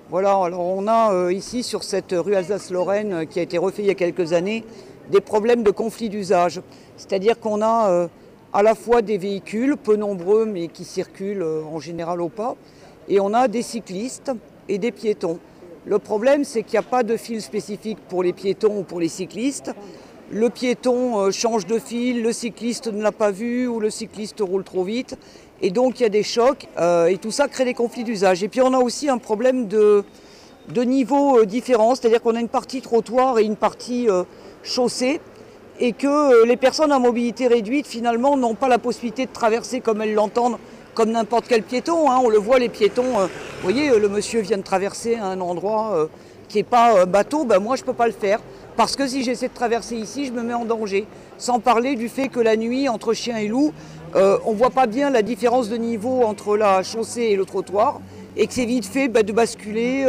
Voilà, alors on a ici sur cette rue Alsace-Lorraine qui a été refaite il y a quelques années, des problèmes de conflit d'usage. C'est-à-dire qu'on a à la fois des véhicules, peu nombreux mais qui circulent en général au pas, et on a des cyclistes et des piétons. Le problème, c'est qu'il n'y a pas de fil spécifique pour les piétons ou pour les cyclistes. Le piéton change de fil, le cycliste ne l'a pas vu ou le cycliste roule trop vite. Et donc il y a des chocs et tout ça crée des conflits d'usage. Et puis on a aussi un problème de niveaux différents, c'est-à-dire qu'on a une partie trottoir et une partie chaussée et que les personnes à mobilité réduite finalement n'ont pas la possibilité de traverser comme elles l'entendent, comme n'importe quel piéton. On le voit, les piétons, vous voyez, le monsieur vient de traverser un endroit qui n'est pas bateau, ben moi je ne peux pas le faire. Parce que si j'essaie de traverser ici, je me mets en danger. Sans parler du fait que la nuit, entre chien et loup, on ne voit pas bien la différence de niveau entre la chaussée et le trottoir. Et que c'est vite fait de basculer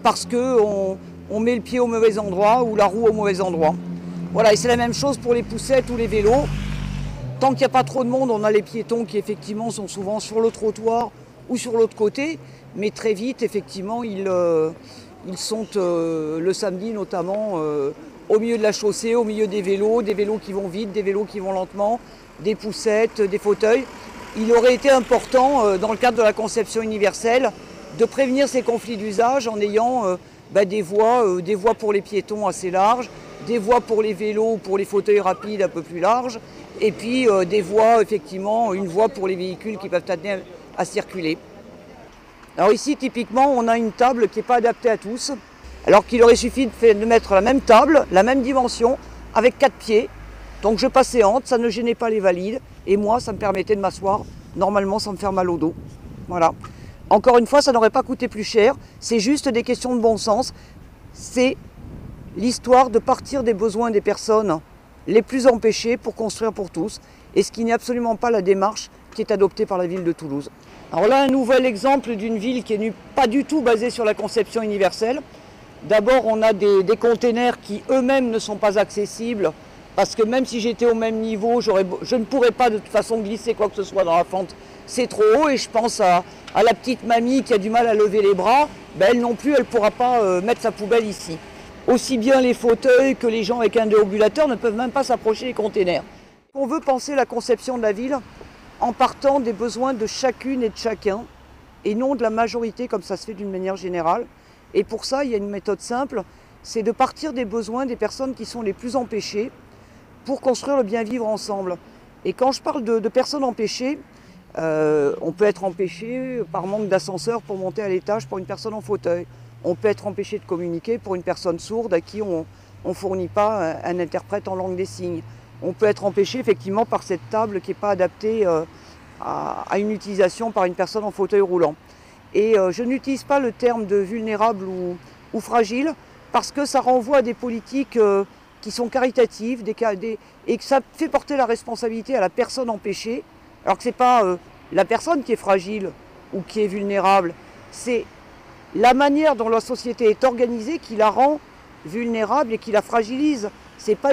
parce qu'on met le pied au mauvais endroit ou la roue au mauvais endroit. Voilà, et c'est la même chose pour les poussettes ou les vélos. Tant qu'il n'y a pas trop de monde, on a les piétons qui effectivement sont souvent sur le trottoir ou sur l'autre côté. Mais très vite, effectivement, ils sont le samedi notamment au milieu de la chaussée, au milieu des vélos qui vont vite, des vélos qui vont lentement, des poussettes, des fauteuils. Il aurait été important, dans le cadre de la conception universelle, de prévenir ces conflits d'usage en ayant des voies pour les piétons assez larges, des voies pour les vélos ou pour les fauteuils rapides un peu plus larges, et puis des voies, effectivement, une voie pour les véhicules qui peuvent amener à circuler. Alors ici, typiquement, on a une table qui n'est pas adaptée à tous, alors qu'il aurait suffi de mettre la même table, la même dimension, avec 4 pieds. Donc je passais entre, ça ne gênait pas les valides, et moi, ça me permettait de m'asseoir normalement sans me faire mal au dos. Voilà. Encore une fois, ça n'aurait pas coûté plus cher, c'est juste des questions de bon sens. C'est l'histoire de partir des besoins des personnes les plus empêchées pour construire pour tous, et ce qui n'est absolument pas la démarche qui est adoptée par la ville de Toulouse. Alors là, un nouvel exemple d'une ville qui n'est pas du tout basée sur la conception universelle. D'abord, on a des containers qui eux-mêmes ne sont pas accessibles, parce que même si j'étais au même niveau, je ne pourrais pas de toute façon glisser quoi que ce soit dans la fente. C'est trop haut, et je pense à la petite mamie qui a du mal à lever les bras, elle non plus, elle ne pourra pas mettre sa poubelle ici. Aussi bien les fauteuils que les gens avec un déambulateur ne peuvent même pas s'approcher des containers. On veut penser la conception de la ville en partant des besoins de chacune et de chacun, et non de la majorité comme ça se fait d'une manière générale. Et pour ça, il y a une méthode simple, c'est de partir des besoins des personnes qui sont les plus empêchées pour construire le bien vivre ensemble. Et quand je parle de personnes empêchées, on peut être empêché par manque d'ascenseur pour monter à l'étage pour une personne en fauteuil. On peut être empêché de communiquer pour une personne sourde à qui on ne fournit pas un interprète en langue des signes. On peut être empêché effectivement par cette table qui n'est pas adaptée à une utilisation par une personne en fauteuil roulant. Et je n'utilise pas le terme de vulnérable ou fragile parce que ça renvoie à des politiques qui sont caritatives et que ça fait porter la responsabilité à la personne empêchée, alors que ce n'est pas la personne qui est fragile ou qui est vulnérable, c'est la manière dont la société est organisée qui la rend vulnérable et qui la fragilise. Ce n'est pas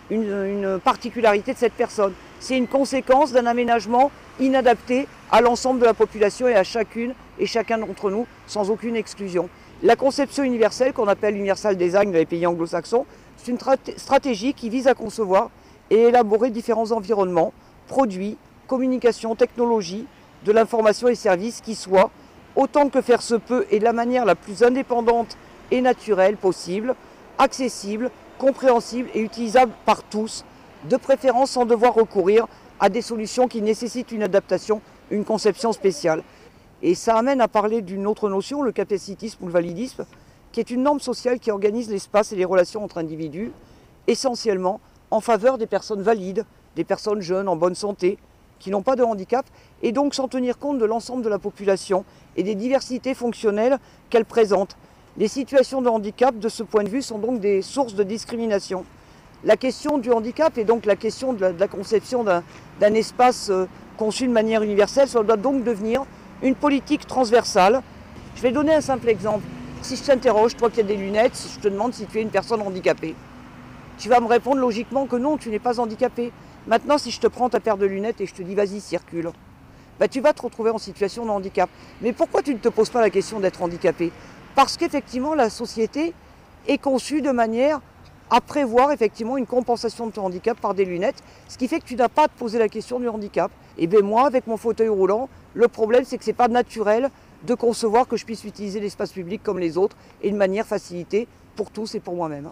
une particularité de cette personne. C'est une conséquence d'un aménagement inadapté à l'ensemble de la population et à chacune et chacun d'entre nous, sans aucune exclusion. La conception universelle, qu'on appelle Universal Design dans les pays anglo-saxons, c'est une stratégie qui vise à concevoir et élaborer différents environnements, produits, communication, technologie, de l'information et services qui soient, autant que faire se peut et de la manière la plus indépendante et naturelle possible, accessible, compréhensible et utilisable par tous, de préférence sans devoir recourir à des solutions qui nécessitent une adaptation, une conception spéciale. Et ça amène à parler d'une autre notion, le capacitisme ou le validisme, qui est une norme sociale qui organise l'espace et les relations entre individus, essentiellement en faveur des personnes valides, des personnes jeunes, en bonne santé, qui n'ont pas de handicap, et donc sans tenir compte de l'ensemble de la population et des diversités fonctionnelles qu'elle présente. Les situations de handicap, de ce point de vue, sont donc des sources de discrimination. La question du handicap et donc la question de la conception d'un espace conçu de manière universelle, ça doit donc devenir une politique transversale. Je vais donner un simple exemple. Si je t'interroge, toi qui as des lunettes, je te demande si tu es une personne handicapée. Tu vas me répondre logiquement que non, tu n'es pas handicapé. Maintenant, si je te prends ta paire de lunettes et je te dis vas-y, circule, tu vas te retrouver en situation de handicap. Mais pourquoi tu ne te poses pas la question d'être handicapé? Parce qu'effectivement, la société est conçue de manière à prévoir effectivement une compensation de ton handicap par des lunettes, ce qui fait que tu n'as pas à te poser la question du handicap. Et bien moi, avec mon fauteuil roulant, le problème c'est que ce n'est pas naturel de concevoir que je puisse utiliser l'espace public comme les autres et de manière facilitée pour tous et pour moi-même.